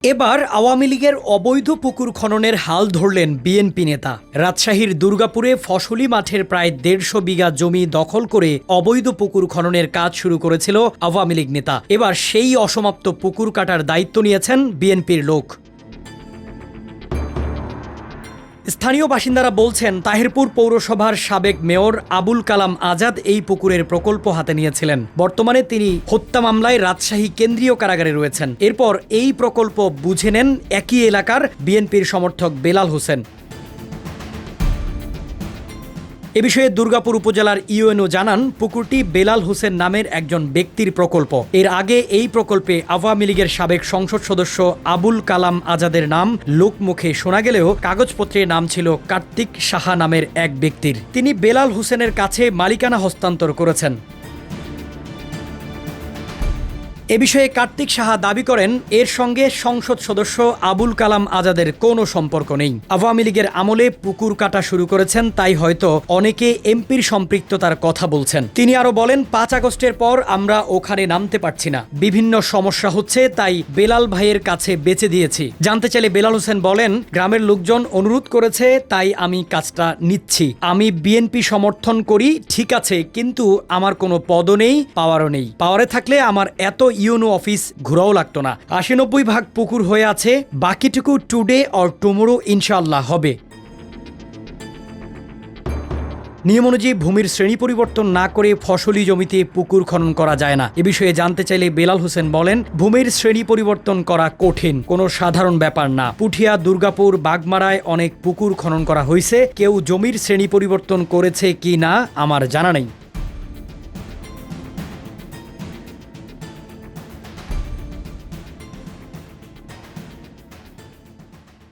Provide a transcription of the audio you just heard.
এবার আওয়ামী লীগের অবৈধ পুকুর খননের হাল ধরলেন বিএনপি নেতা। রাজশাহীর দুর্গাপুরে ফসলি মাঠের প্রায় ১৫০ বিঘা জমি দখল করে অবৈধ পুকুর খননের কাজ শুরু করেছিল আওয়ামী লীগ নেতা। এবার সেই অসমাপ্ত পুকুর কাটার দায়িত্ব নিয়েছেন বিএনপির লোক। স্থানীয় বাসিন্দারা বলছেন, তাহিরপুর পৌরসভার সাবেক মেয়র আবুল কালাম আজাদ এই পুকুরের প্রকল্প হাতে নিয়েছিলেন। বর্তমানে তিনি হত্যা মামলায় রাজশাহী কেন্দ্রীয় কারাগারে রয়েছেন। এরপর এই প্রকল্প বুঝে নেন একই এলাকার বিএনপির সমর্থক বেলাল হোসেন। এ বিষয়ে দুর্গাপুর উপজেলার ইউএনও জানান, পুকুরটি বেলাল হোসেন নামের একজন ব্যক্তির প্রকল্প। এর আগে এই প্রকল্পে আওয়ামী লীগের সাবেক সংসদ সদস্য আবুল কালাম আজাদের নাম লোকমুখে শোনা গেলেও কাগজপত্রে নাম ছিল কার্তিক সাহা নামের এক ব্যক্তির। তিনি বেলাল হোসেনের কাছে মালিকানা হস্তান্তর করেছেন। এ বিষয়ে কার্তিক সাহা দাবি করেন, এর সঙ্গে সংসদ সদস্য আবুল কালাম আজাদের কোনো সম্পর্ক নেই। আওয়ামী লীগের আমলে পুকুর কাটা শুরু করেছেন, তাই হয়তো অনেকে এমপির সম্পৃক্ততার কথা বলছেন। তিনি আরো বলেন, ৫ আগস্টের পর আমরা ওখানে নামতে পারছি না, বিভিন্ন সমস্যা হচ্ছে, তাই বেলাল ভাইয়ের কাছে বেচে দিয়েছি। জানতে চাইলে বেলাল হোসেন বলেন, গ্রামের লোকজন অনুরোধ করেছে, তাই আমি কাজটা নিচ্ছি। আমি বিএনপি সমর্থন করি, ঠিক আছে, কিন্তু আমার কোনো পদও নেই, পাওয়ারও নেই। পাওয়ারে থাকলে আমার এত ইউনো অফিস ঘুরাও লাগতো না। ৮০-৯০ ভাগ পুকুর হয়ে আছে, বাকিটুকু টুডে অর টুমোরো ইনশাআল্লাহ হবে। নিয়ম অনুযায়ী ভূমির শ্রেণী পরিবর্তন না করে ফসলি জমিতে পুকুর খনন করা যায় না। এ বিষয়ে জানতে চাইলে বেলাল হোসেন বলেন, ভূমির শ্রেণী পরিবর্তন করা কঠিন, কোনো সাধারণ ব্যাপার না। পুঠিয়া, দুর্গাপুর, বাগমারায় অনেক পুকুর খনন করা হয়েছে। কেউ জমির শ্রেণী পরিবর্তন করেছে কি না আমার জানা নেই।